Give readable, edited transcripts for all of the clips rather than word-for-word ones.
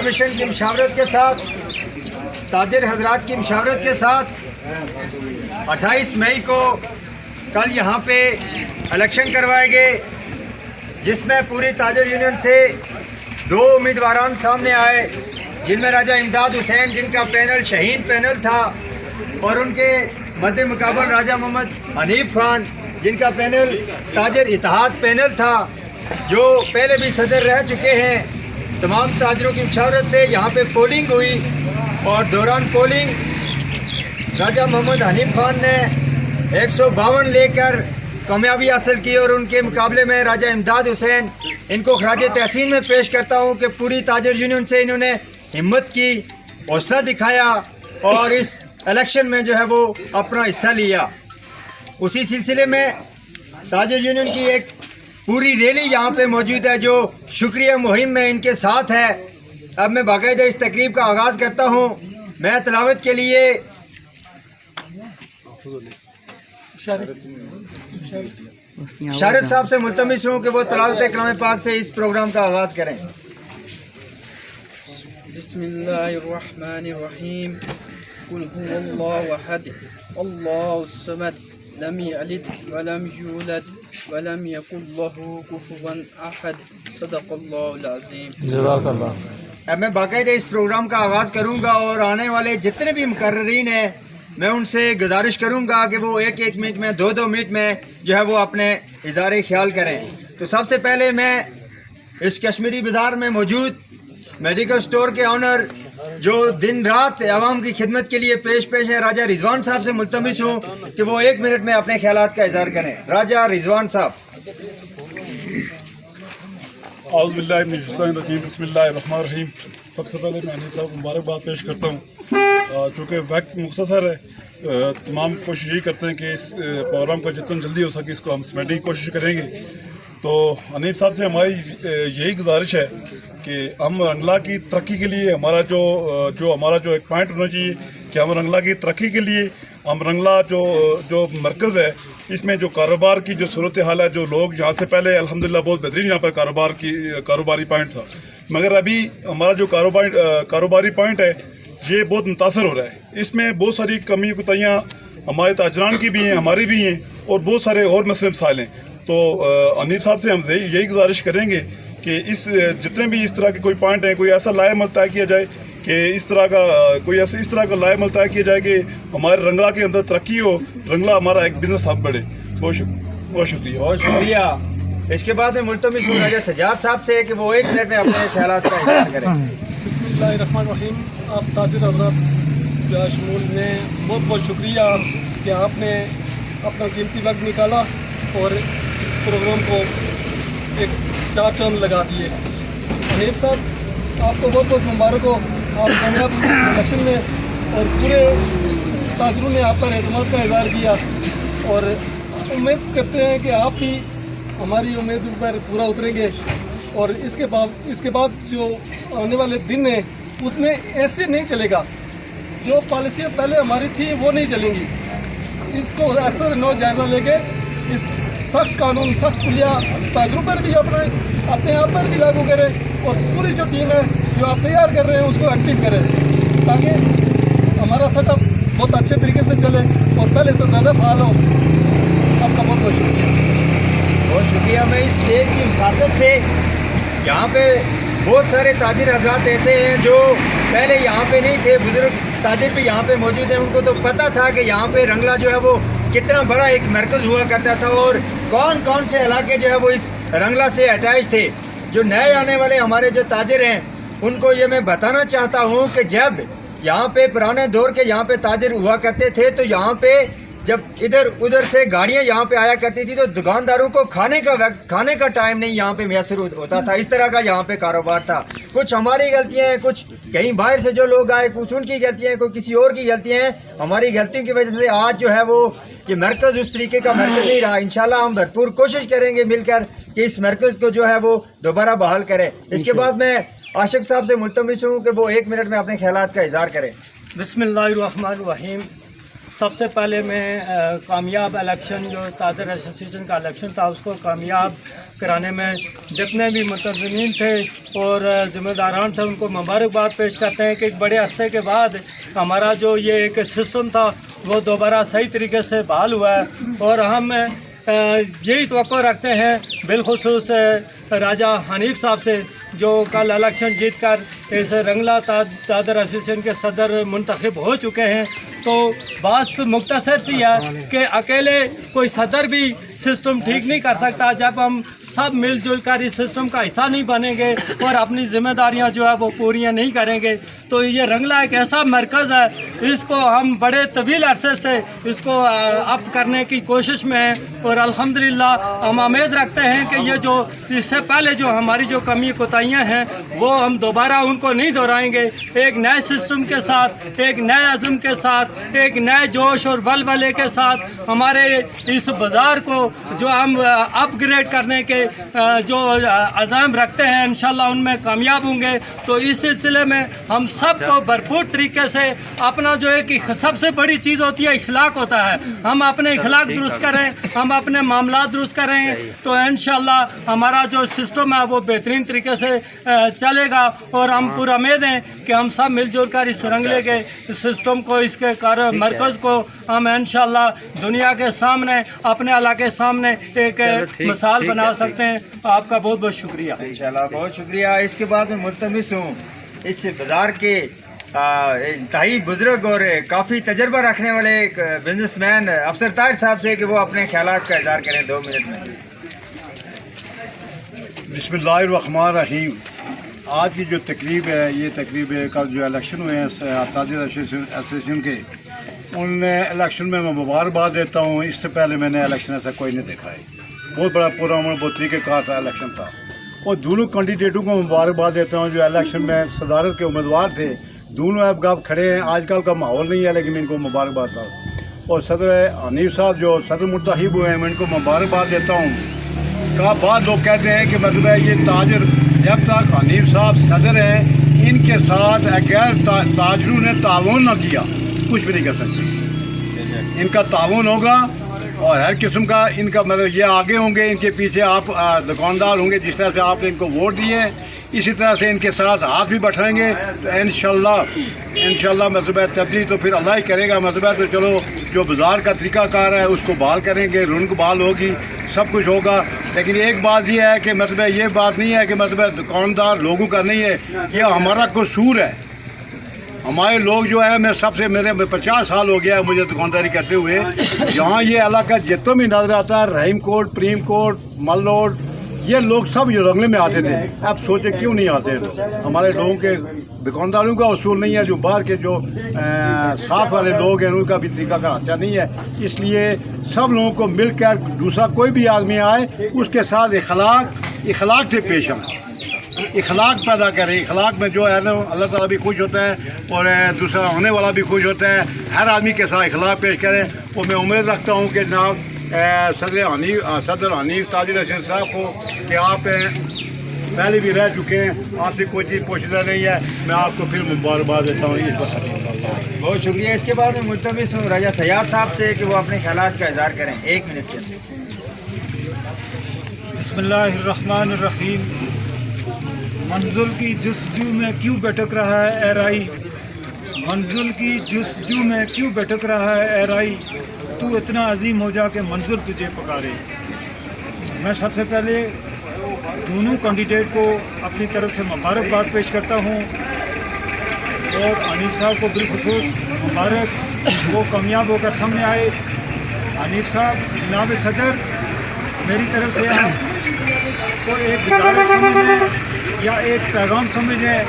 Commission کی مشاورت کے ساتھ، تاجر حضرات کی مشاورت کے ساتھ 28 مئی کو کل یہاں پہ الیکشن کروائے گئے، جس میں پوری تاجر یونین سے 2 امیدواران سامنے آئے، جن میں راجہ امداد حسین جن کا پینل شہین پینل تھا، اور ان کے مد مقابل راجہ محمد حنیف خان جن کا پینل تاجر اتحاد پینل تھا، جو پہلے بھی صدر رہ چکے ہیں۔ تمام تاجروں کی مشاورت سے یہاں پہ پولنگ ہوئی، اور دوران پولنگ راجہ محمد حنیف خان نے 152 لے کر کامیابی حاصل کی، اور ان کے مقابلے میں راجہ امداد حسین، ان کو خراج تحسین میں پیش کرتا ہوں کہ پوری تاجر یونین سے انہوں نے ہمت کی، حوصلہ دکھایا، اور اس الیکشن میں جو ہے وہ اپنا حصہ لیا۔ اسی سلسلے میں تاجر یونین کی ایک پوری ریلی یہاں پہ موجود ہے، جو شکریہ مہم میں ان کے ساتھ ہے۔ اب میں باقاعدہ اس تقریب کا آغاز کرتا ہوں۔ میں تلاوت کے لیے شارد صاحب سے ملتمس ہوں کہ وہ تلاوت کلام پاک سے اس پروگرام کا آغاز کریں۔ بسم اللہ الرحمن الرحیم قل هو اللہ احد اللہ الصمد لم یلد ولم یولد ولم یکن له کفوا احد صدق اللہ العظیم۔ جزاک اللہ۔ اب میں باقاعدہ اس پروگرام کا آغاز کروں گا، اور آنے والے جتنے بھی مقررین ہیں میں ان سے گزارش کروں گا کہ وہ 1 منٹ میں 2 منٹ میں جو ہے وہ اپنے اظہار خیال کریں۔ تو سب سے پہلے میں اس کشمیری بازار میں موجود میڈیکل سٹور کے آنر جو دن رات عوام کی خدمت کے لیے پیش ہیں، راجہ رضوان صاحب سے ملتمس ہوں کہ وہ 1 منٹ میں اپنے خیالات کا اظہار کریں۔ راجہ رضوان صاحب۔ اعوذ باللہ من الشیطان الرجیم، بسم اللہ الرحمن الرحیم۔ سب سے پہلے میں حنیف صاحب کو مبارکباد پیش کرتا ہوں۔ چونکہ وقت مختصر ہے، تمام کوشش یہی کرتے ہیں کہ اس پروگرام کو جتنا جلدی ہو سکے اس کو ہم سمیٹنے کی کوشش کریں گے۔ تو حنیف صاحب سے ہماری یہی گزارش ہے کہ ہم رنگلا کی ترقی کے لیے ہمارا جو ایک پوائنٹ ہونا چاہیے کہ ہم رنگلا کی ترقی کے لیے ہم رنگلا جو مرکز ہے، اس میں جو کاروبار کی جو صورتحال ہے، جو لوگ یہاں سے پہلے الحمدللہ بہت بہترین یہاں پر کاروباری پوائنٹ تھا، مگر ابھی ہمارا جو کاروباری پوائنٹ ہے یہ بہت متاثر ہو رہا ہے۔ اس میں بہت ساری کمی کوتاہیاں ہمارے تاجران کی بھی ہیں، ہماری بھی ہیں، اور بہت سارے اور مسئلے مسائل ہیں۔ تو حنیف صاحب سے ہم یہی گزارش کریں گے کہ جتنے بھی اس طرح کے کوئی پوائنٹ ہیں، کوئی ایسا لائے عمل طے کیا جائے کہ اس طرح کا لائے عمل طے کیا جائے کہ ہمارے رنگلا کے اندر ترقی ہو، رنگلا ہمارا ایک بزنس ہب بڑھے۔ بہت شکریہ۔ بہت شکریہ۔ اس کے بعد میں ملتمس ہوں راجہ سجاد صاحب سے کہ وہ 1 منٹ میں اپنے خیالات کا اظہار کریں۔ بسم اللہ الرحمن الرحیم۔ آپ تاجر حضرات کا شمول میں بہت بہت شکریہ کہ آپ نے اپنا قیمتی وقت نکالا اور اس پروگرام کو ایک 4 چاند لگا دیے۔ حنیف صاحب، آپ کو بہت بہت مبارک ہو، آپ کامیاب الیکشن میں، اور پورے تاجروں نے آپ پر اعتماد کا اظہار کیا، اور امید کرتے ہیں کہ آپ بھی ہماری امید پر پورا اتریں گے، اور اس کے بعد جو آنے والے دن ہیں اس میں ایسے نہیں چلے گا، جو پالیسیاں پہلے ہماری تھی وہ نہیں چلیں گی۔ اس کو ایسا جائزہ لے کے اس سخت قانون، سخت کلیہ تاجروں پر بھی اپنے آپ پر بھی لاگو کریں، اور پوری جو ٹیم ہے جو آپ تیار کر رہے ہیں اس کو ایکٹیو کریں، تاکہ ہمارا سیٹ اپ بہت اچھے طریقے سے چلے اور پہلے سے زیادہ فعال ہو۔ آپ کا بہت بہت شکریہ۔ بہت شکریہ۔ میں اس اسٹیج کی وساطت سے یہاں پہ بہت سارے تاجر حضرات ایسے ہیں جو پہلے یہاں پہ نہیں تھے، بزرگ تاجر بھی یہاں پہ موجود ہیں، ان کو تو پتہ تھا کہ یہاں پہ رنگلا جو ہے وہ کتنا بڑا ایک مرکز ہوا کرتا تھا، اور کون کون سے علاقے جو ہے وہ اس رنگلا سے اٹیچ تھے۔ جو نئے آنے والے ہمارے جو تاجر ہیں ان کو یہ میں بتانا چاہتا ہوں کہ جب یہاں پہ پرانے دور کے یہاں پہ تاجر ہوا کرتے تھے تو یہاں پہ جب ادھر ادھر سے گاڑیاں یہاں پہ آیا کرتی تھی تو دکانداروں کو کھانے کا ٹائم نہیں یہاں پہ میسر ہوتا تھا۔ اس طرح کا یہاں پہ کاروبار تھا۔ کچھ ہماری غلطیاں ہیں، کچھ کہیں باہر سے جو لوگ آئے، کچھ ان کی غلطیاں ہیں، کوئی کسی اور کی غلطیاں ہیں۔ ہماری غلطیوں کی وجہ سے آج جو ہے وہ یہ مرکز اس طریقے کا مرکز نہیں رہا۔ انشاءاللہ ہم بھرپور کوشش کریں گے مل کر کہ اس مرکز کو جو ہے وہ دوبارہ بحال کریں۔ اس کے بعد میں عاشق صاحب سے ملتمس ہوں کہ وہ 1 منٹ میں اپنے خیالات کا اظہار کریں۔ بسم اللہ الرحمن الرحیم۔ सबसे पहले मैं कामयाब इलेक्शन जो ताजर एसोसिएशन का इलेक्शन था उसको कामयाब कराने में जितने भी मुतज़मीन थे और ज़िम्मेदारान थे उनको मुबारकबाद पेश करते हैं कि एक बड़े अरसे के बाद हमारा जो ये एक सिस्टम था वो दोबारा सही तरीके से बहाल हुआ है। और हम यही तवक्को रखते हैं बिलखुसूस राजा हनीफ साहब से जो कल इलेक्शन जीत कर इस रंगला ताजर एसोसिएशन के सदर मुंतखब हो चुके हैं। तो बात मुख्तसर सी है कि अकेले कोई सदर भी सिस्टम ठीक नहीं कर सकता। जब हम सब मिलजुल कर इस सिस्टम का हिस्सा नहीं बनेंगे और अपनी जिम्मेदारियां जो है वो पूरियां नहीं करेंगे तो ये रंगला एक ऐसा मरकज़ है, इसको हम बड़े तवील अरसे से इसको अप करने की कोशिश में हैं। और अल्हम्दुलिल्लाह हम उम्मीद रखते हैं कि ये जो इससे पहले जो हमारी जो कमी कोताहियाँ हैं वो हम दोबारा उनको नहीं दोहराएंगे। एक नए सिस्टम के साथ, एक नए अज़्म के साथ, एक नए जोश और बलबले के साथ हमारे इस बाज़ार को जो हम अपग्रेड करने के जो अज़ाम रखते हैं इंशाल्लाह उनमें कामयाब होंगे। तो इस सिलसिले में हम सबको भरपूर तरीके से अपना जो है कि सबसे बड़ी चीज़ होती है इखलाक होता है, हम अपने इखलाक दुरुस्त करें, हम अपने मामला दुरुस्त करें तो इंशाल्लाह हमारा जो सिस्टम है वो बेहतरीन तरीके से चलेगा। और हम पूरा उम्मीद हैं कि हम सब मिलजुल कर इस रंगले के सिस्टम को, इसके कार्य मरकज़ को हम इंशाल्लाह दुनिया के सामने, अपने इलाके के सामने एक मिसाल बना सकते हैं। आपका बहुत बहुत शुक्रिया। इंशाल्लाह बहुत शुक्रिया। इसके बाद मैं मुल्तमिस हूँ इस बाज़ार के इंतहाई बुजुर्ग और काफ़ी तजर्बा रखने वाले एक बिजनेसमैन अफसर ताहिर साहब से कि वो अपने ख्यालात का इज़हार करें 2 मिनट में। बिस्मिल्लाहिर्रहमानिर्रहीम। आज की जो तकरीब है ये तकरीब कल जो इलेक्शन हुए हैं ताजर एसोसिएशन के, उन इलेक्शन में मैं मुबारकबाद देता हूँ। इससे पहले मैंने इलेक्शन ऐसा कोई नहीं देखा है। बहुत बड़ा पूरा बहुत तरीक़ेकार का इलेक्शन था और दोनों कैंडिडेटों को मुबारकबाद देता हूँ जो इलेक्शन में सदारत के उम्मीदवार थे। दोनों अब खड़े हैं। आजकल का माहौल नहीं है लेकिन इनको मुबारकबाद साहब। और सदर हनीफ साहब जो सदर मुंतखब हुए हैं मैं इनको मुबारकबाद देता हूँ। का बाद लोग कहते हैं कि मतलब ये ताजर, जब तक हनीफ साहब सदर हैं इनके साथ गैर ताजरों ने ताउन न किया कुछ भी नहीं कर सकते। इनका ताउन होगा और हर किस्म का इनका मतलब ये आगे होंगे, इनके पीछे आप दुकानदार होंगे। जिस तरह से आपने इनको वोट दिए इसी तरह से इनके साथ हाथ भी बढ़ाएंगे तो इंशाल्लाह मतलब तब्दीली तो फिर अल्लाह ही करेगा। मतलब तो चलो जो बाज़ार का तरीक़ाकार है उसको बहाल करेंगे, रौनक बहाल होगी, सब कुछ होगा। लेकिन एक बात ये है कि मतलब ये बात नहीं है कि मतलब दुकानदार लोगों का नहीं है, ये हमारा कसूर है। हमारे लोग जो है, मैं सबसे मेरे 50 साल हो गया है मुझे दुकानदारी करते हुए। यहाँ ये इलाका जितना भी नजर आता है, रहीम कोट, प्रीम कोट, मल रोड, ये लोग सब ये रंगले में आते थे। अब सोचे क्यों नहीं आते हैं लोग। हमारे लोगों के दुकानदारों का उसूल नहीं है, जो बाहर के जो साथ वाले लोग हैं उनका भी तरीका का अच्छा नहीं है। इसलिए सब लोगों को मिलकर दूसरा कोई भी आदमी आए उसके साथ इखलाक से पेश आए, इखलाक पैदा करें। इखलाक में जो है ना अल्लाह ताला भी खुश होता है और दूसरा होने वाला भी खुश होता है। हर आदमी के साथ इखलाक पेश करें। और मैं उम्मीद रखता हूँ कि जनाब सदर हनीफ ताजर एसोसिएशन साहब को कि आप पहले भी रह चुके हैं, आपसे कोई चीज़ पोशीदा नहीं है। मैं आपको फिर मुबारकबाद देता हूँ। बहुत शुक्रिया। इसके बाद मैं मुल्तमिस हूँ राजा सयाद साहब से कि वो अपने ख्यालात का इज़हार करें 1 मिनट के अंदर। बिस्मिल्लाहिर्रहमानिर्रहीम। मंजुल की जुस्तजू में क्यों भटक रहा है ए राई, मंजुल की जुस्तजू में क्यों भटक रहा है ए राई, तू इतना अजीम हो जा के मंजुल तुझे पुकारे। मैं सबसे पहले दोनों कैंडिडेट को अपनी तरफ से मुबारकबाद पेश करता हूँ और हनीफ साहब को बिलखुसूस मुबारक, वो कामयाब होकर सामने आए। हनीफ साहब, जनाब सदर, मेरी तरफ से आपको एक गुजारिश समझें या एक पैगाम समझें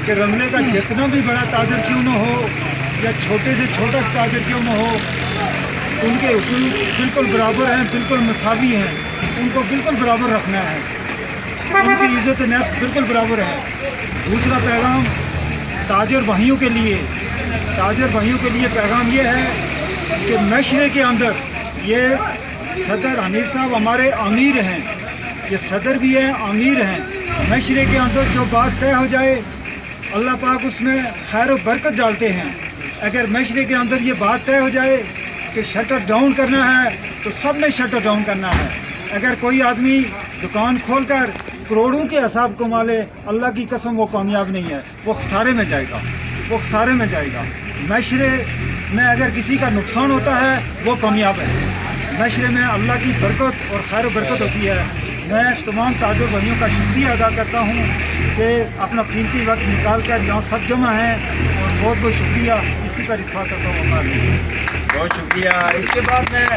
कि रंगले का जितना भी बड़ा ताजर क्यों न हो या छोटे से छोटा ताजर क्यों न हो, उनके हुकूक बिल्कुल बराबर हैं, बिल्कुल मसावी हैं। उनको बिल्कुल बराबर रखना है, उनकी इज़्ज़त नफ्स बिल्कुल बराबर है। दूसरा पैगाम ताजर भाइयों के लिए पैगाम ये है कि मशरे के अंदर ये सदर हनीफ साहब हमारे अमीर हैं, ये सदर भी हैं, अमीर हैं। मशरे के अंदर जो बात तय हो जाए अल्लाह पाक उसमें खैर व बरकत डालते हैं। अगर मैशरे के अंदर ये बात तय हो जाए कि शटर डाउन करना है तो सब ने शटर डाउन करना है। अगर कोई आदमी दुकान खोलकर करोड़ों के हिसाब कमा ले, अल्लाह की कसम वो कामयाब नहीं है, वो खसारे में जाएगा, वो खसारे में जाएगा। मैशरे में अगर किसी का नुकसान होता है वो कामयाब है। मैशरे में अल्लाह की बरकत और खैर बरकत होती है। मैं तमाम ताजुर भाइयों का शुक्रिया अदा करता हूँ कि अपना कीमती वक्त निकाल कर यहाँ सब जमा हैं, और बहुत बहुत शुक्रिया, इसी पर इत्फाक करता हूँ। बहुत शुक्रिया। इसके बाद मैं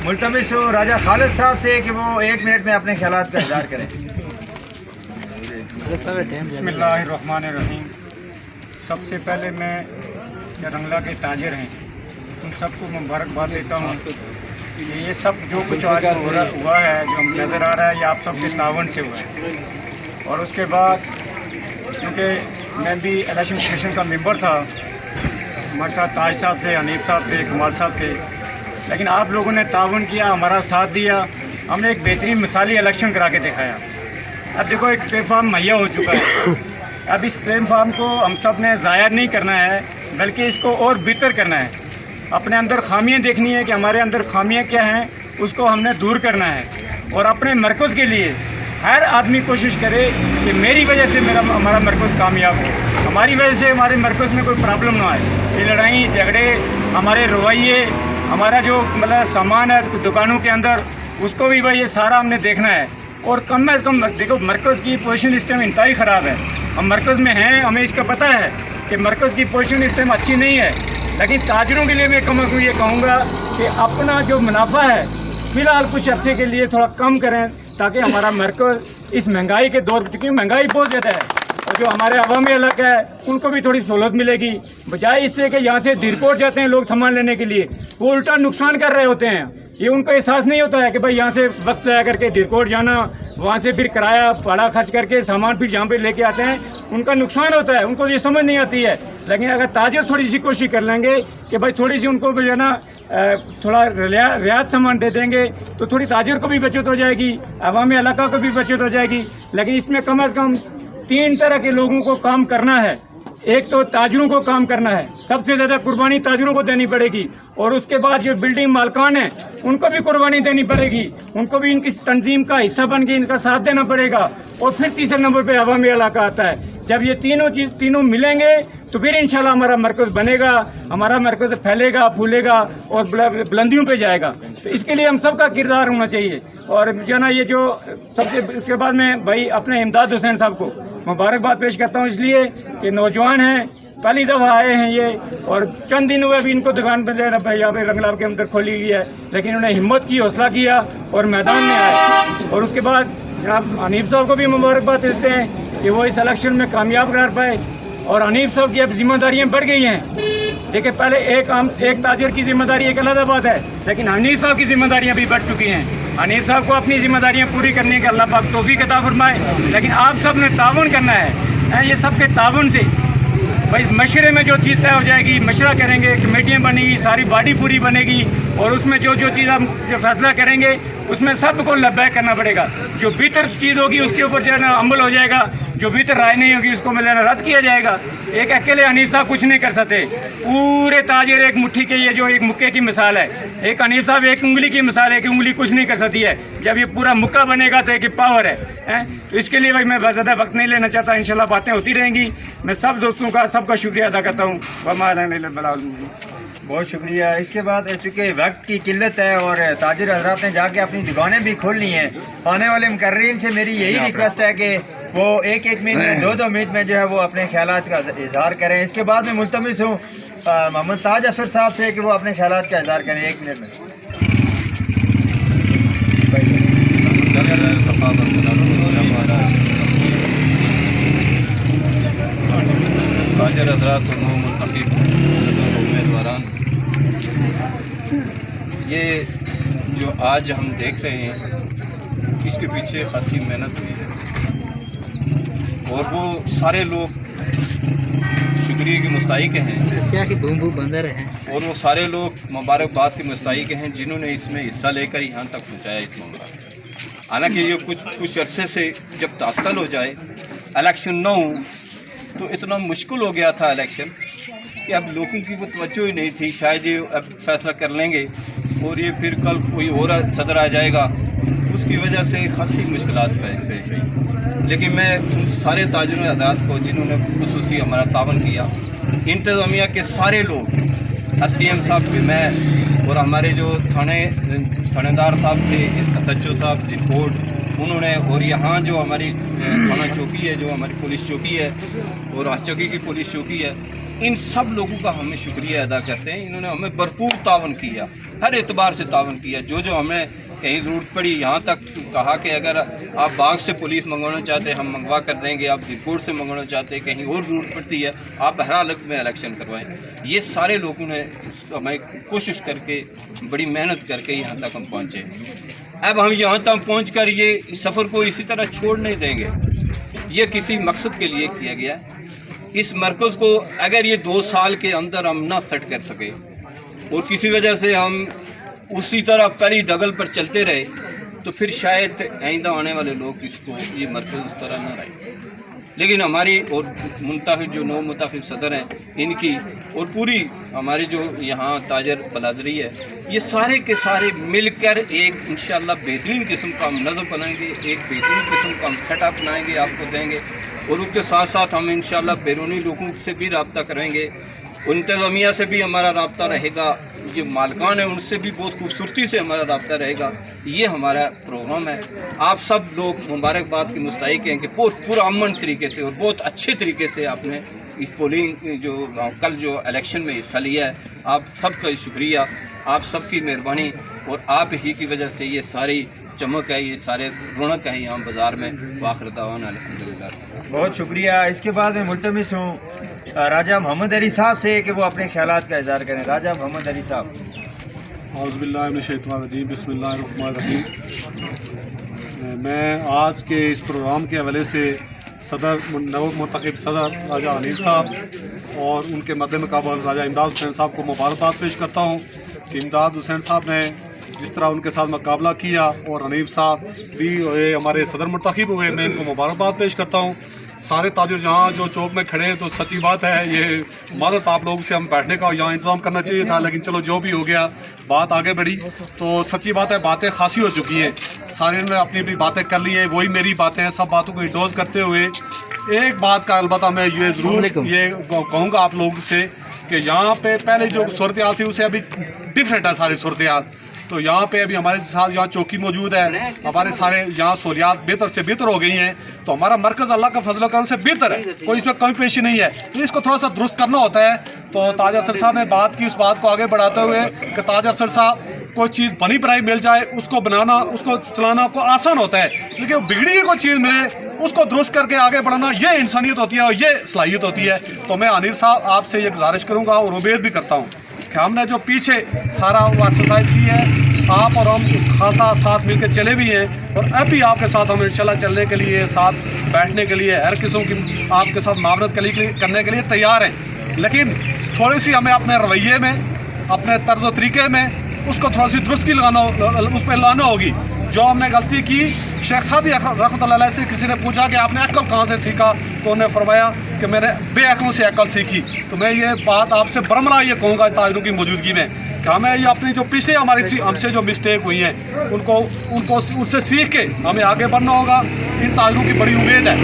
मुल्तमिस हूँ राजा खालिद साहब से कि वो 1 मिनट में अपने ख्यालात का इज़हार करें। बिस्मिल्लाहिर्रहमानिर्रहीम। सबसे पहले मैं रंगला के ताजिर हैं उन सबको मुबारकबाद देता हूँ कि ये सब जो कुछ आज हुआ है, जो नज़र आ रहा है, ये आप सब के तावन से हुआ है। और उसके बाद क्योंकि मैं भी इलेक्शन कमीशन का मेंबर था, हमारे साथ ताज साहब थे, हनीफ साहब थे, कमाल साहब थे, लेकिन आप लोगों ने तावन किया, हमारा साथ दिया, हमने एक बेहतरीन मिसाली इलेक्शन करा के दिखाया। अब देखो एक प्लेटफार्म मुहैया हो चुका है, अब इस प्लेटफार्म को हम सब ने ज़ाया नहीं करना है, बल्कि इसको और बेहतर करना है। अपने अंदर खामियां देखनी है कि हमारे अंदर खामियां क्या हैं, उसको हमने दूर करना है। और अपने मरकज़ के लिए हर आदमी कोशिश करे कि मेरी वजह से हमारा मरकज़ कामयाब हो, हमारी वजह से हमारे मरकज़ में कोई प्रॉब्लम ना आए। ये लड़ाई झगड़े, हमारे रवैये, हमारा जो मतलब सामान है दुकानों के अंदर, उसको भी भाई ये सारा हमने देखना है। और कम अज़ कम देखो मरकज़ की पोजीशन इस टाइम इंतहाई ख़राब है। हम मरकज़ में हैं, हमें इसका पता है कि मरकज़ की पोजीशन इस टाइम अच्छी नहीं है, लेकिन ताजरों के लिए मैं कम अज़ कम ये कहूँगा कि अपना जो मुनाफा है फ़िलहाल कुछ अर्से के लिए थोड़ा कम करें, ताकि हमारा मरकज़ इस महंगाई के दौर, क्योंकि महंगाई बहुत ज़्यादा है, और जो हमारे अवामी इलाका है उनको भी थोड़ी सहूलत मिलेगी, बजाय इससे कि यहाँ से दिरकोट जाते हैं लोग सामान लेने के लिए, वो उल्टा नुकसान कर रहे होते हैं। ये उनको एहसास नहीं होता है कि भाई यहाँ से वक्त लगा करके दिरकोट जाना, वहाँ से फिर किराया भाड़ा खर्च करके सामान फिर जहाँ पे लेके आते हैं, उनका नुकसान होता है, उनको ये समझ नहीं आती है। लेकिन अगर ताजिर थोड़ी सी कोशिश कर लेंगे कि भाई थोड़ी सी उनको जो है ना थोड़ा रियायत सामान दे देंगे, तो थोड़ी ताजिर को भी बचत हो जाएगी, अवामी इलाका को भी बचत हो जाएगी। लेकिन इसमें कम से कम 3 तरह के लोगों को काम करना है। एक तो ताजरों को काम करना है, सबसे ज़्यादा कुर्बानी ताजरों को देनी पड़ेगी, और उसके बाद जो बिल्डिंग मालकान हैं उनको भी कुर्बानी देनी पड़ेगी, उनको भी इनकी तंजीम का हिस्सा बन के इनका साथ देना पड़ेगा। और फिर तीसरे नंबर पे अवामी इलाका आता है। जब ये तीनों मिलेंगे तो फिर इंशाल्लाह हमारा मरकज़ बनेगा, हमारा मरकज़ फैलेगा, फूलेगा और बुलंदियों पे जाएगा। तो इसके लिए हम सब का किरदार होना चाहिए। और जो ना ये जो सबसे इसके बाद में भाई अपने इमदाद हुसैन साहब को मुबारकबाद पेश करता हूँ, इसलिए कि नौजवान हैं, पहली दफ़ा आए हैं ये, और चंद दिन हुए भी इनको दुकान पर यहाँ पे रंगलाव के अंदर खोली गई है, लेकिन उन्होंने हिम्मत की, हौसला किया और मैदान में आए। और उसके बाद जनाब हनीफ साहब को भी मुबारकबाद देते हैं कि वो इस इलेक्शन में कामयाब कर पाए। और हनीफ साहब की अब जिम्मेदारियाँ बढ़ गई हैं। देखिए पहले एक ताजिर की जिम्मेदारी एक अलग बात है, लेकिन हनीफ साहब की जिम्मेदारियाँ भी बढ़ चुकी हैं। हनीफ साहब को अपनी जिम्मेदारियाँ पूरी करने के अल्लाह पाक तौफीक अता फरमाए, लेकिन आप सब ने ताउन करना है। ये सब के ताउन से भाई मशरे में जो चीज़ तय हो जाएगी, मशरा करेंगे, कमेटियाँ बनेगी, सारी बॉडी पूरी बनेगी, और उसमें जो चीज़ हम जो फैसला करेंगे उसमें सबको लब्बैक करना पड़ेगा। जो बेहतर चीज़ होगी उसके ऊपर जो है ना अमल हो जाएगा, जो बेहतर राय नहीं होगी उसको मिलना रद्द किया जाएगा। एक अकेले हनीफ साहब कुछ नहीं कर सकते, पूरे ताजिर एक मुट्ठी के, ये जो एक मुक्के की मिसाल है, एक हनीफ साहब एक उंगली की मिसाल है कि उंगली कुछ नहीं कर सकती है। जब ये पूरा मुक्का बनेगा तो एक पावर है। तो इसके लिए भाई मैं ज़्यादा वक्त नहीं लेना चाहता, इंशाल्लाह बातें होती रहेंगी। मैं सब दोस्तों का सबका शुक्रिया अदा करता हूँ। बहुत शुक्रिया। इसके बाद चूँकि वक्त की किल्लत है और ताजिर हजरात ने जाके अपनी दुकानें भी खोल ली हैं, आने वाले मुकर्रीन से मेरी यही रिक्वेस्ट है कि वो एक मिनट में, 2 मिनट में जो है वो अपने ख्यालात का इजहार करें। इसके बाद मैं मुल्तमिस हूँ मोहम्मद ताज अफसर साहब से कि वो अपने ख्यालात का इजहार करें 1 मिनट में। ताजिर हज़रात और मुंतखब उम्मीदवारान, ये जो आज हम देख रहे हैं इसके पीछे खासी मेहनत हुई है, और वो सारे लोग शुक्रिया के मुस्तहिक हैं, और वो सारे लोग मुबारकबाद के मुस्तहिक हैं जिन्होंने इसमें हिस्सा लेकर यहाँ तक पहुँचाया इस मामला। हालांकि ये कुछ अरसे से जब तात्तल हो जाए, इलेक्शन ना हो, तो इतना मुश्किल हो गया था इलेक्शन कि अब लोगों की वो तवज्जो ही नहीं थी, शायद ये अब फैसला कर लेंगे और ये फिर कल कोई और सदर आ जाएगा, उसकी वजह से खासी मुश्किलात पेश आई। लेकिन मैं उन सारे ताजिरों हज़रात को जिन्होंने खुसूसी हमारा तावन किया, इंतज़ामिया के सारे लोग, SDM साहब भी, मैं और हमारे जो थानेदार साहब थे, SHO साहब, रिपोर्ट उन्होंने, और यहाँ जो हमारी थाना चौकी है, जो हमारी पुलिस चौकी है और आचौकी की पुलिस चौकी है, इन सब लोगों का हमें शुक्रिया अदा करते हैं। इन्होंने हमें भरपूर तावन किया, हर एतबार से तावन किया। जो हमें कहीं ज़रूरत पड़ी, यहाँ तक कहा कि अगर आप बाग से पुलिस मंगवाना चाहते हैं हम मंगवा कर देंगे, आप रिपोर्ट से मंगवाना चाहते हैं, कहीं और ज़रूरत पड़ती है आप हर हालत में इलेक्शन करवाएं। ये सारे लोगों ने हमें कोशिश करके, बड़ी मेहनत करके यहाँ तक हम पहुँचे। अब हम यहाँ तक पहुँच कर ये सफ़र को इसी तरह छोड़ नहीं देंगे। ये किसी मकसद के लिए किया गया है। इस मरकज़ को अगर ये 2 साल के अंदर हम ना सेट कर सके और किसी वजह से हम उसी तरह पहली दगल पर चलते रहे, तो फिर शायद आइंदा आने वाले लोग इसको, ये मरकज़ उस तरह ना रहे। लेकिन हमारी और मुंतखब जो नौ मुंतखब सदर हैं, इनकी और पूरी हमारी जो यहाँ ताजर बलादरी है, ये सारे के सारे मिलकर एक इंशाअल्लाह बेहतरीन किस्म का हम नज़म बनाएंगे, एक बेहतरीन किस्म का हम सेटअप बनाएंगे, आपको देंगे। और उसके साथ साथ हम इंशाअल्लाह बैरूनी लोगों से भी रब्ता करेंगे, इंतज़ामिया से भी हमारा रब्ता रहेगा, ये मालकान है उनसे भी बहुत खूबसूरती से हमारा रब्ता रहेगा। ये हमारा प्रोग्राम है। आप सब लोग मुबारकबाद के मुस्तहिक हैं कि बहुत पुरअमन तरीके से और बहुत अच्छे तरीके से आपने इस पोलिंग जो कल जो इलेक्शन में हिस्सा लिया है, आप सबका शुक्रिया, आप सबकी मेहरबानी, और आप ही की वजह से ये सारी चमक है, ये सारे रौनक है यहाँ बाज़ार में। वाखिर दावाना अल्हम्दुलिल्लाह। बहुत शुक्रिया। इसके बाद मैं मुल्तमिस हूँ राजा मोहम्मद अली साहब से कि वो अपने ख्यालात का इज़हार करें। राजा मोहम्मद अली साहब। औज़ुबिल्लाहिमिनश्शैतानिर्रजीम, बिस्मिल्लाहिर्रहमानिर्रहीम। मैं आज के इस प्रोग्राम के हवाले से सदर नवमुंतखब सदर राजा हनीफ साहब और उनके मद्दे मुक़ाबल राजा इमदाद हुसैन साहब को मुबारकबाद पेश करता हूँ कि इमदाद हुसैन साहब ने जिस तरह उनके साथ मुकाबला किया और हनीफ साहब भी हमारे सदर मुंतखब हुए, मैं इनको मुबारकबाद पेश करता हूँ। सारे ताजिर यहाँ जो चौक में खड़े हैं, तो सच्ची बात है, ये मादत आप लोगों से हम बैठने का यहाँ इंतज़ाम करना चाहिए था, लेकिन चलो जो भी हो गया, बात आगे बढ़ी। तो सच्ची बात है, बातें खासी हो चुकी हैं, सारे ने अपनी अपनी बातें कर ली हैं, वही मेरी बातें हैं। सब बातों को इंडोज करते हुए एक बात का अलबत्ता मैं ये ज़रूर ये कहूँगा आप लोगों से कि यहाँ पे पहले जो सूरत हाल थी उससे अभी डिफरेंट है सारी सूरत हाल। तो यहाँ पे अभी हमारे साथ यहाँ चौकी मौजूद है, हमारे सारे यहाँ सहूलियात बेहतर से बेहतर हो गई हैं, तो हमारा मरकज़ अल्लाह का फजल करने से बेहतर है, कोई इसमें कमी पेशी नहीं है। तो इसको थोड़ा सा दुरुस्त करना होता है। तो ताज अफसर साहब ने बात की, उस बात को आगे बढ़ाते हुए कि ताज अफसर साहब कोई चीज़ बनी बनाई मिल जाए, उसको बनाना, उसको चलाना को आसान होता है, लेकिन बिगड़ी हुई कोई चीज़ मिले उसको दुरुस्त करके आगे बढ़ाना, ये इंसानियत होती है और ये सलाहियत होती है। तो मैं अनिल साहब आपसे ये गुजारिश करूँगा और उम्मीद भी करता हूँ कि हमने जो पीछे सारा वो एक्सरसाइज की है, आप और हम खासा साथ मिलकर चले भी हैं, और अब भी आपके साथ हम इंशाल्लाह चलने के लिए, साथ बैठने के लिए, हर किस्म की आपके साथ मावनत करने के लिए तैयार हैं। लेकिन थोड़ी सी हमें अपने रवैये में, अपने तर्ज़ तरीके में उसको थोड़ी सी दुरुस्ती उस पर लाना होगी। जो हमने गलती की, शेख सादी रहमतुल्लाह अलैह से किसी ने पूछा कि आपने अक्ल कहाँ से सीखा, तो उन्होंने फरमाया कि मैंने बेअक्लों से अक्ल सीखी। तो मैं ये बात आपसे बरमला ये कहूँगा ताजिरों की मौजूदगी में कि हमें ये अपनी जो पिछले हमसे जो मिस्टेक हुई हैं उनको उससे सीख के हमें आगे बढ़ना होगा। इन ताजिरों की बड़ी उम्मीद है,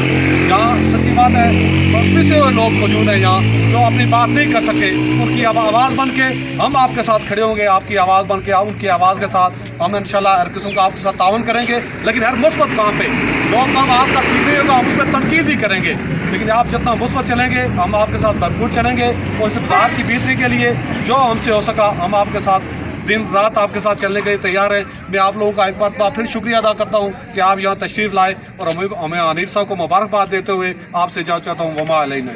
यहाँ सच्ची बात है पिछले हुए लोग मौजूद हैं यहाँ जो अपनी बात नहीं कर सके, उनकी आवाज़ बन के हम आपके साथ खड़े होंगे, आपकी आवाज़ बन के, उनकी आवाज़ के साथ हम इंशाल्लाह हर किस्म का आपके साथ तावन करेंगे। लेकिन हर मुस्बत काम पे जो काम आपका ठीक नहीं होगा हम उस पर तनकीद भी करेंगे, लेकिन आप जितना मुस्बत चलेंगे हम आपके साथ भरपूर चलेंगे। और इस बाजार की बेहतरी के लिए जो हमसे हो सका हम आपके साथ दिन रात आपके साथ चलने के लिए तैयार हैं। मैं आप लोगों का एक बार फिर शुक्रिया अदा करता हूँ कि आप यहाँ तशरीफ़ लाए, और हमें हनीफ साहब को मुबारकबाद देते हुए आपसे जा चाहता हूँ वमा अलैना।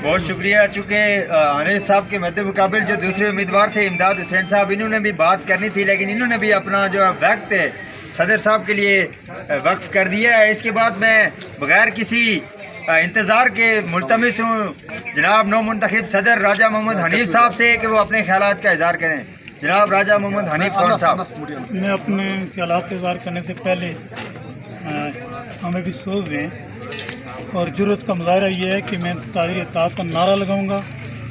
बहुत शुक्रिया। चूँकि हनीफ साहब के मद्दे मुकाबिल जो दूसरे उम्मीदवार थे इमदाद हुसैन साहब, इन्होंने भी बात करनी थी, लेकिन इन्होंने भी अपना जो वक्त है सदर साहब के लिए वक्फ कर दिया है। इसके बाद मैं बगैर किसी इंतज़ार के मुल्तमिस हूँ जनाब नौ मुंतखब सदर राजा मोहम्मद हनीफ साहब से कि वो अपने ख्यालात का इज़हार करें। जनाब राजा मोहम्मद हनीफ खान साहब। मैं अपने ख्यालात का इज़हार करने से पहले हमें भी सोच दें और जुर्रत का मुजाहरा ये है कि मैं ताज़ीर इत्तेहाद का नारा लगाऊंगा,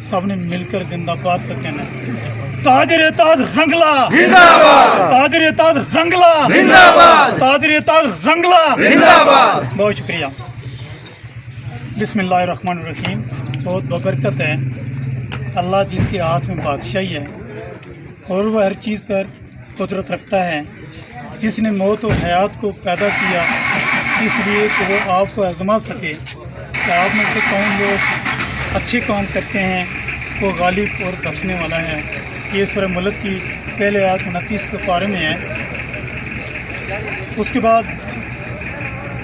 सब ने मिलकर जिंदाबाद का कहना है। ताज रंगला जिंदाबाद, ताज रंगला जिंदाबाद, ताज रंगला जिंदाबाद। बहुत शुक्रिया। बिस्मिल्लाहिर्रहमानिर्रहीम। बहुत बबरकत है, अल्लाह जिसके हाथ में बादशाही है और वह हर चीज़ पर कुदरत रखता है, जिसने मौत और हयात को पैदा किया इसलिए कि वो आपको आजमा सके कि आप में से कौन लोग अच्छे काम करते हैं, वो गालिब और बख्शने वाला है। ये सूरह मुल्क की पहले आयत 29 पारे में है। उसके बाद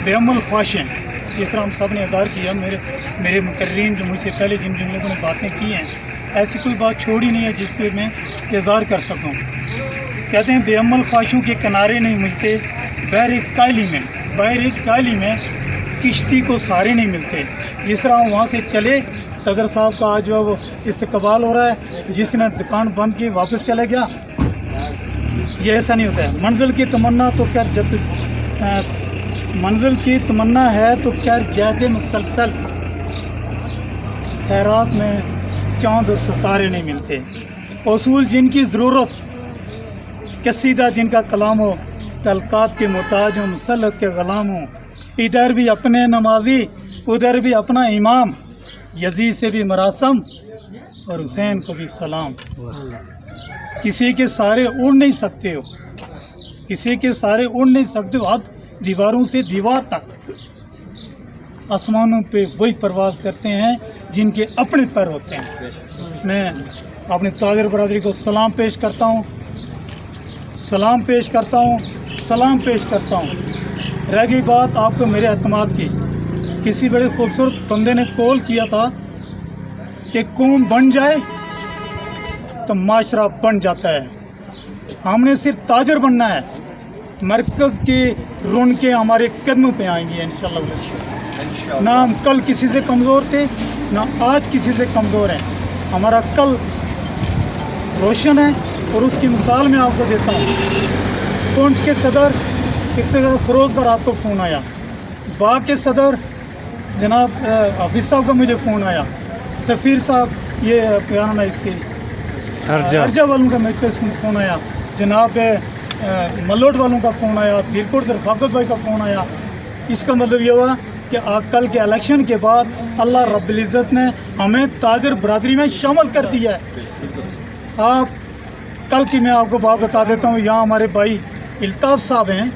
बेअमल ख्वाहिशें, जिस तरह हम सब ने अदार किया, मेरे मुकर्रीन जो मुझसे पहले जिन लोगों ने बातें की हैं, ऐसी कोई बात छोड़ी नहीं है जिसके मैं इज़हार कर सकूं। कहते हैं बेअमल ख्वाहिशों के किनारे नहीं मिलते, बहर काली में किश्ती को सहारे नहीं मिलते। जिस तरह वहाँ से चले, सदर साहब का आज जो है वो इस्तकबाल हो रहा है, जिसने दुकान बंद की वापस चला गया, ये ऐसा नहीं होता है। मंजिल की तमन्ना तो मंजिल की तमन्ना है तो खैर जैद मुसलसल, खैरात में चाँद और सितारे नहीं मिलते। उसूल जिनकी ज़रूरत, कसीदा जिनका कलाम हो, तलकात के मुताज हो, मुसल्लत के ग़ुलाम हो। इधर भी अपने नमाजी, उधर भी अपना इमाम, यजीद से भी मरासम और हुसैन को भी सलाम। किसी के सारे उड़ नहीं सकते हो, किसी के सारे उड़ नहीं सकते हो, आप दीवारों से दीवार तक। आसमानों पे वही परवाज़ करते हैं जिनके अपने पैर होते हैं। मैं अपने ताजर बरादरी को सलाम पेश करता हूँ, सलाम पेश करता हूँ, सलाम पेश करता हूँ। रह गई बात आपको मेरे अतमाद की, किसी बड़े खूबसूरत बंदे ने कॉल किया था कि कौम बन जाए तो माशरा बन जाता है। हमने सिर्फ ताजर बनना है, मरकज़ के रौनकें हमारे कदमों पे आएंगी इंशाअल्लाह। ना हम कल किसी से कमज़ोर थे, ना आज किसी से कमज़ोर हैं। हमारा कल रोशन है और उसकी मिसाल मैं आपको देता हूँ। पुंछ के सदर इफ्तिखार फ़रोज़ का रात को फ़ोन आया, बाग के सदर जनाब हाफिज़ साहब का मुझे फ़ोन आया, सफ़ीर साहब ये क्या नाम है इसके हरजा वालों का मेरे पे फ़ोन आया, जनाब मलोट वालों का फ़ोन आया, धीरकोट से रफ़ाकत भाई का फ़ोन आया। इसका मतलब ये हुआ कि कल के इलेक्शन के बाद अल्लाह रब्बुल इज़्ज़त ने हमें ताजर बरादरी में शामिल कर दिया है। आप कल की मैं आपको बात बता देता हूँ। यहाँ हमारे भाई इल्ताफ़ साहब हैं,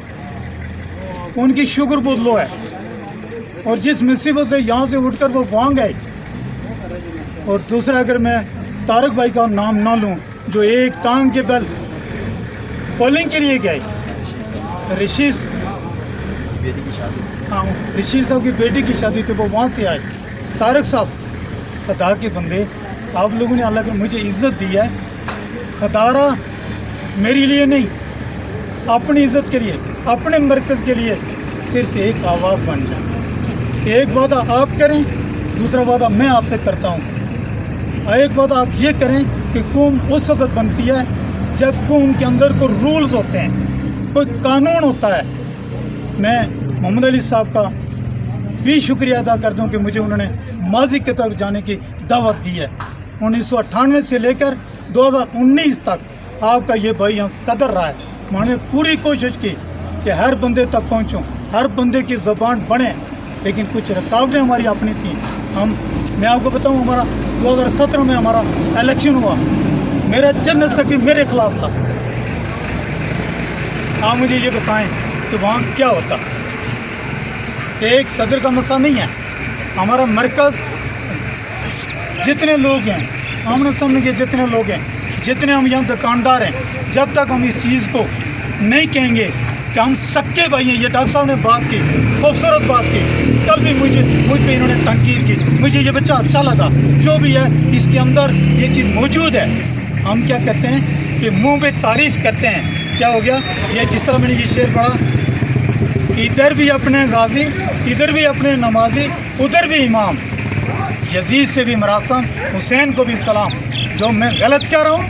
उनकी शुगर बहुत लो है और जिस मुसीबत से यहाँ से उठकर वो वहाँ गए। और दूसरा अगर मैं तारक भाई का नाम ना लूँ, जो एक टांग के बल पोलिंग के लिए गए, ऋषि साहब की बेटी की शादी थी, वो वहाँ से आए। तारक साहब खुदा के बंदे, आप लोगों ने अल्लाह ने मुझे इज़्ज़त दी है, खदारा मेरे लिए नहीं, अपनी इज़्ज़त के लिए, अपने मरकज़ के लिए सिर्फ एक आवाज़ बन जाए। एक वादा आप करें, दूसरा वादा मैं आपसे करता हूँ। एक वादा आप ये करें कि कौम उस वक़्त बनती है जब कौम के अंदर कोई रूल्स होते हैं, कोई कानून होता है। मैं मोहम्मद अली साहब का भी शुक्रिया अदा करता हूँ कि मुझे उन्होंने माजी की तरफ जाने की दावत दी है। 1998 से लेकर 2019 तक आपका ये भाई यहाँ सदर रहा है। मैंने पूरी कोशिश की कि हर बंदे तक पहुँचूँ, हर बंदे की ज़बान बने, लेकिन कुछ रुकावटें हमारी अपनी थी। मैं आपको बताऊँ, हमारा 2017 में हमारा इलेक्शन हुआ, मेरा जनरल सेक्रेटरी मेरे खिलाफ था। आप मुझे ये बताएं कि वहाँ क्या होता। एक सदर का मसला नहीं है, हमारा मरकज़ जितने लोग हैं, आमने सामने के जितने लोग हैं, जितने हम यहाँ दुकानदार हैं, जब तक हम इस चीज़ को नहीं कहेंगे कि हम सबके भाई हैं। ये डॉक्टर साहब ने बात की, खूबसूरत बात की, कल भी मुझ पे इन्होंने तनकीर की, मुझे ये बच्चा अच्छा लगा। जो भी है इसके अंदर ये चीज़ मौजूद है। हम क्या करते हैं कि मुंह पे तारीफ़ करते हैं। क्या हो गया, ये जिस तरह मैंने ये शेर पढ़ा, इधर भी अपने गाजी, इधर भी अपने नमाजी, उधर भी इमाम, यजीद से भी मरासम, हुसैन को भी सलाम। जो मैं गलत कह रहा हूँ,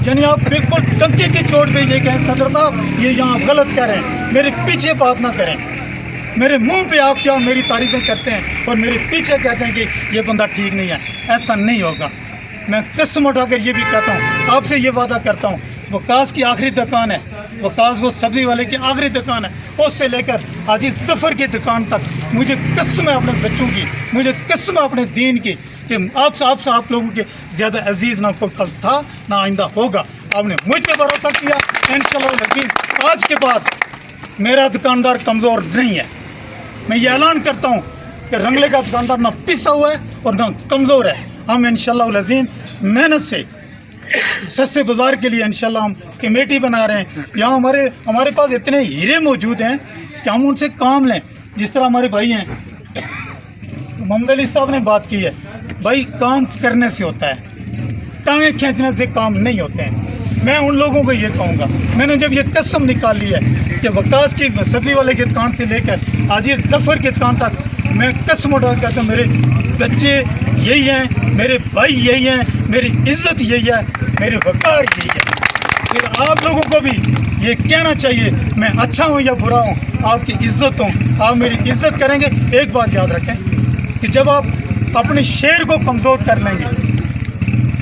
यानी आप बिल्कुल टंकी की चोट पे ये कहें सदर साहब ये यहाँ गलत कह रहे हैं, मेरे पीछे बात ना करें। میرے منہ پہ آپ کیا میری تعریفیں کرتے ہیں اور میرے پیچھے کہتے ہیں کہ یہ بندہ ٹھیک نہیں ہے. ایسا نہیں ہوگا. میں قسم اٹھا کر یہ بھی کہتا ہوں, آپ سے یہ وعدہ کرتا ہوں, وقاص کی آخری دکان ہے, وقاص وہ سبزی والے کی آخری دکان ہے, اس سے لے کر حاجی ظفر کی دکان تک مجھے قسم ہے اپنے بچوں کی, مجھے قسم ہے اپنے دین کی کہ آپ لوگوں کے زیادہ عزیز نہ کوئی کل تھا نہ آئندہ ہوگا. آپ نے مجھ پہ بھروسہ کیا, انشاءاللہ العزیز آج کے بعد میرا دکاندار کمزور نہیں ہے. میں یہ اعلان کرتا ہوں کہ رنگلے کا دکاندار نہ پسا ہوا ہے اور نہ کمزور ہے. ہم انشاءاللہ العظیم محنت سے سستے بازار کے لیے انشاءاللہ ہم کمیٹی بنا رہے ہیں. یہاں ہمارے پاس اتنے ہیرے موجود ہیں کہ ہم ان سے کام لیں. جس طرح ہمارے بھائی ہیں, محمد علی صاحب نے بات کی ہے, بھائی کام کرنے سے ہوتا ہے, ٹانگیں کھینچنے سے کام نہیں ہوتے ہیں. میں ان لوگوں کو یہ کہوں گا, میں نے جب یہ قسم نکال لی ہے کہ وقاص کی سبزی والے کی دکان سے لے کر حاجی ظفر کی دکان تک میں قسم اٹھا کے کہتا ہوں میرے بچے یہی ہیں, میرے بھائی یہی ہیں, میری عزت یہی ہے, میرے وقار یہی ہے. پھر آپ لوگوں کو بھی یہ کہنا چاہیے میں اچھا ہوں یا برا ہوں, آپ کی عزت ہوں, آپ میری عزت کریں گے. ایک بات یاد رکھیں کہ جب آپ اپنے شیر کو کمزور کر لیں گے,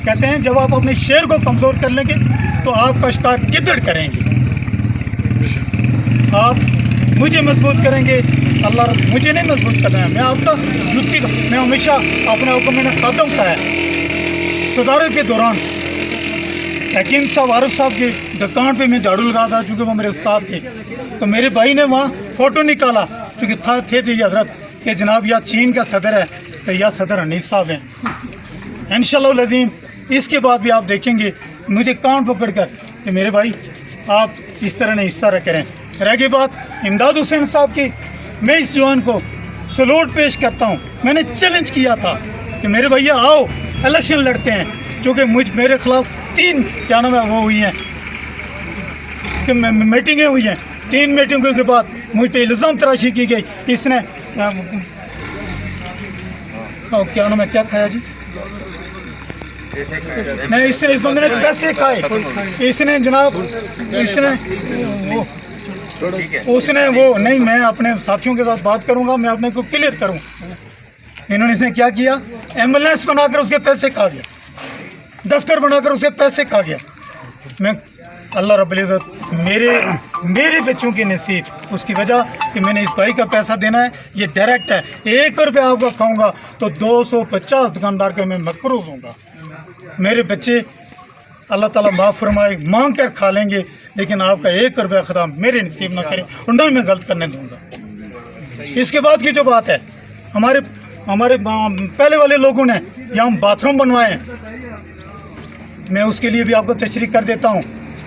کہتے ہیں جب آپ اپنے شیر کو کمزور کر لیں گے تو آپ کا شکار گدڑ کریں گے. آپ مجھے مضبوط کریں گے, اللہ رب مجھے نہیں مضبوط کرنا ہے. میں آپ کا جتی کا, میں ہمیشہ اپنے حکم میں نے خاتم کہا ہے. صدارت کے دوران حکیم صاحب عارف صاحب کی دکان پہ میں جھاڑو لگا تھا, چونکہ وہ میرے استاد تھے, تو میرے بھائی نے وہاں فوٹو نکالا, چونکہ تھے یہ حضرت کہ جناب یا چین کا صدر ہے تو یا صدر حنیف صاحب ہیں. انشاءاللہ العظیم اس کے بعد بھی آپ دیکھیں گے مجھے کان پکڑ کر کہ میرے بھائی آپ اس طرح نہیں حصہ رہ کریں. رہ گئی بات امداد حسین صاحب کی, میں اس جوان کو سلوٹ پیش کرتا ہوں. میں نے چیلنج کیا تھا کہ میرے بھیا آؤ الیکشن لڑتے ہیں, چونکہ میرے خلاف 3 کیا نام ہے وہ ہوئی ہیں کہ میٹنگیں ہوئی ہیں. 3 میٹنگوں کے بعد مجھ پہ الزام تراشی کی گئی. اس نے کیا نام ہے کیا کھایا جی, نہیں اس بندے نے پیسے کھائے. اس نے جناب اس نے وہ نہیں, میں اپنے ساتھیوں کے ساتھ بات کروں گا, میں اپنے کو کلیئر کروں. انہوں نے اس نے کیا کیا, ایمبولینس بنا کر اس کے پیسے کھا گیا, دفتر بنا کر اسے پیسے کھا گیا. میں اللہ رب العزت میرے بچوں کی نصیب اس کی وجہ کہ میں نے اس بھائی کا پیسہ دینا ہے, یہ ڈائریکٹ ہے. 1 روپیہ آپ کا کھاؤں گا تو 250 دکاندار کے میں مقروض ہوں گا. میرے بچے اللہ تعالیٰ معاف فرمائے مانگ کر کھا لیں گے, لیکن آپ کا 1 روپیہ خدا میرے نصیب نہ کرے اور نہ میں غلط کرنے دوں گا. اس کے بعد کی جو بات ہے, ہمارے پہلے والے لوگوں نے یہاں باتھ روم بنوائے ہیں. میں اس کے لیے بھی آپ کو تشریح کر دیتا ہوں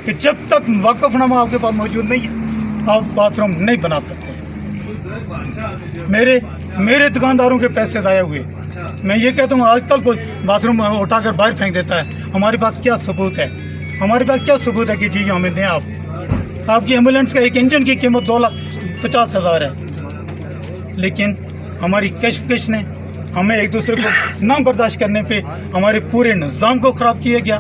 کہ جب تک وقف نامہ آپ کے پاس موجود نہیں ہے آپ باتھ روم نہیں بنا سکتے. میرے دکانداروں کے پیسے ضائع ہوئے. میں یہ کہتا ہوں آج کل کوئی باتھ روم اٹھا کر باہر پھینک دیتا ہے. ہمارے پاس کیا ثبوت ہے, ہمارے پاس کیا ثبوت ہے کہ جی ہمیں دیں آپ کی ایمبولینس کا ایک انجن کی قیمت 2,50,000 ہے. لیکن ہماری کشمکش نے ہمیں ایک دوسرے کو نہ برداشت کرنے پہ ہمارے پورے نظام کو خراب کیا گیا.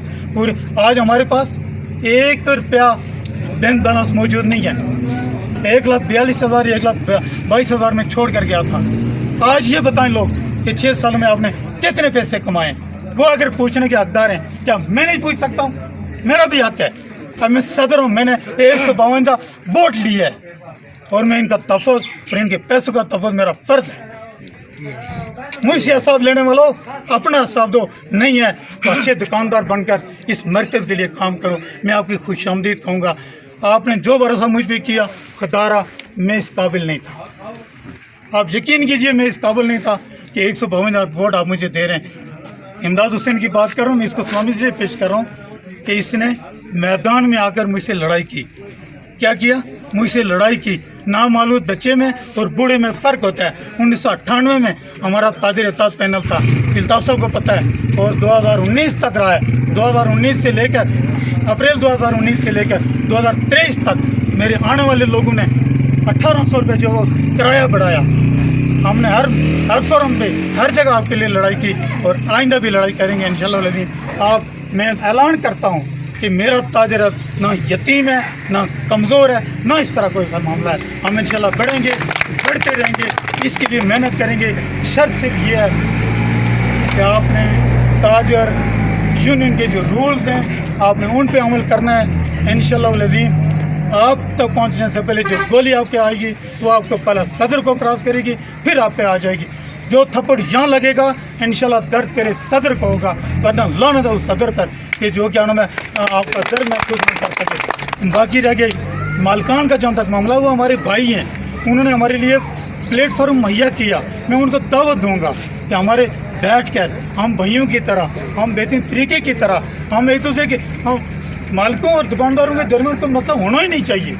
آج ہمارے پاس 1 روپیہ بینک بیلنس موجود نہیں ہے. 1,42,000 1,22,000 میں چھوڑ کر گیا تھا. آج یہ بتائیں لوگ کہ 6 سالوں میں آپ نے کتنے پیسے کمائے. وہ اگر پوچھنے کے حقدار ہیں, کیا میں نہیں پوچھ سکتا ہوں؟ میرا بھی حق ہے. اب میں صدر ہوں, میں نے 152 ووٹ لیے ہے اور میں ان کا تحفظ اور ان کے پیسوں کا تحفظ میرا فرض ہے. مجھ سے حساب لینے والوں اپنا حساب دو, نہیں ہے تو اچھے دکاندار بن کر اس مرکز کے لیے کام کرو. میں آپ کی خوش آمدید کہوں گا. آپ نے جو بھروسہ مجھ پہ کیا خدارہ میں اس قابل نہیں تھا. آپ یقین کیجئے میں اس قابل نہیں تھا کہ 152 ووٹ آپ مجھے دے رہے ہیں. امداد حسین کی بات کر رہا ہوں, میں اس کو سوامی سے پیش کر رہا ہوں کہ اس نے میدان میں آ کر مجھ سے لڑائی کی. کیا کیا؟ مجھ سے لڑائی کی. نامولود بچے میں اور بوڑھے میں فرق ہوتا ہے. 1998 میں ہمارا تاجر اتحاد پینل تھا, الطاف صاحب کو پتہ ہے, اور 2019 تک رہا ہے. 2019 سے لے کر اپریل 2019 سے لے کر 2023 تک میرے آنے والے لوگوں نے 1800 روپے جو وہ کرایہ بڑھایا. ہم نے ہر فورم پہ ہر جگہ آپ کے لیے لڑائی کی اور آئندہ بھی لڑائی کریں گے انشاءاللہ العزیز. میں اعلان کرتا ہوں کہ میرا تاجر اب نہ یتیم ہے نہ کمزور ہے نہ اس طرح کوئی معاملہ ہے. ہم انشاءاللہ بڑھیں گے, بڑھتے رہیں گے, اس کے لیے محنت کریں گے. شرط صرف یہ ہے کہ آپ نے تاجر یونین کے جو رولز ہیں آپ نے ان پہ عمل کرنا ہے. انشاءاللہ العظیم آپ تک پہنچنے سے پہلے جو گولی آپ پہ آئے گی وہ آپ کو پہلے صدر کو کراس کرے گی, پھر آپ پہ آ جائے گی. جو تھپڑ یہاں لگے گا انشاءاللہ درد تیرے صدر کو ہوگا, ورنہ لعنت ہے اس صدر پر کہ جو کیا نام ہے آپ کا درد محسوس نہیں کر سکے. باقی رہ گئی مالکان کا جہاں تک معاملہ وہ ہمارے بھائی ہیں, انہوں نے ہمارے لیے پلیٹ فارم مہیا کیا. میں ان کو دعوت دوں گا کہ ہمارے بیٹھ کر ہم بھائیوں کی طرح, ہم بہترین طریقے کی طرح, ہم ایک دوسرے کے مالکوں اور دکانداروں کے درمیان کوئی مسئلہ ہونا ہی نہیں چاہیے,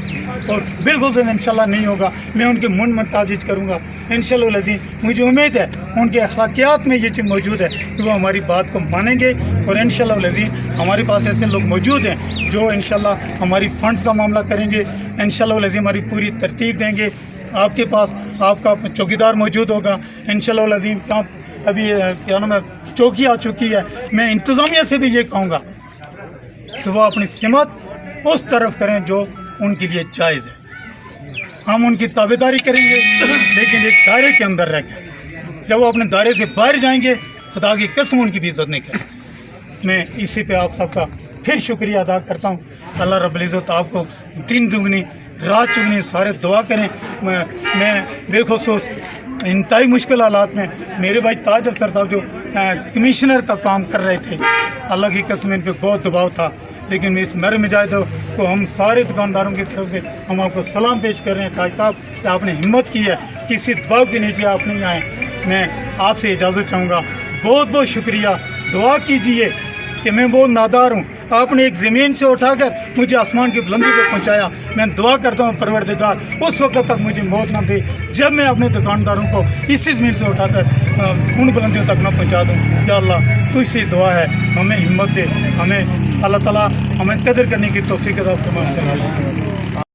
اور بالکل سے انشاءاللہ نہیں ہوگا. میں ان کے من تاجج کروں گا انشاءاللہ العزیز. مجھے امید ہے ان کے اخلاقیات میں یہ چیز موجود ہے کہ وہ ہماری بات کو مانیں گے, اور انشاءاللہ العزیز ہمارے پاس ایسے لوگ موجود ہیں جو انشاءاللہ ہماری فنڈز کا معاملہ کریں گے. انشاءاللہ العزیز ہماری پوری ترتیب دیں گے. آپ کے پاس آپ کا چوکیدار موجود ہوگا انشاءاللہ العزیز. ابھی کیا نام ہے چوکی آ چکی ہے. میں انتظامیہ سے بھی یہ کہوں گا کہ وہ اپنی سمت اس طرف کریں جو ان کے لیے جائز ہے. ہم ان کی تابعداری کریں گے لیکن ایک دائرے کے اندر رہ کر. جب وہ اپنے دائرے سے باہر جائیں گے خدا کی قسم ان کی بھی عزت نہیں کریں. میں اسی پہ آپ سب کا پھر شکریہ ادا کرتا ہوں. اللہ رب العزت آپ کو دن دگنی رات چگنی سارے دعا کریں. میں بالخصوص انتہائی مشکل حالات میں میرے بھائی تاج افسر صاحب جو کمشنر کا کام کر رہے تھے, اللہ کی قسم ان پہ بہت دباؤ تھا, لیکن میں اس مر مجاہد کو ہم سارے دکانداروں کی طرف سے ہم آپ کو سلام پیش کر رہے ہیں. تاج صاحب کہ آپ نے ہمت کی ہے, کسی دباؤ کے نیچے آپ نہیں آئے. میں آپ سے اجازت چاہوں گا. بہت بہت شکریہ. دعا کیجئے کہ میں بہت نادار ہوں. آپ نے ایک زمین سے اٹھا کر مجھے آسمان کی بلندی پہ پہنچایا. میں دعا کرتا ہوں پروردگار اس وقت تک مجھے موت نہ دے جب میں اپنے دکانداروں کو اسی زمین سے اٹھا کر ان بلندیوں تک نہ پہنچا دوں. یا اللہ تجھ سے دعا ہے, ہمیں ہمت دے, ہمیں اللہ تعالیٰ ہمیں قدر کرنے کی توفیق عطا فرمائے.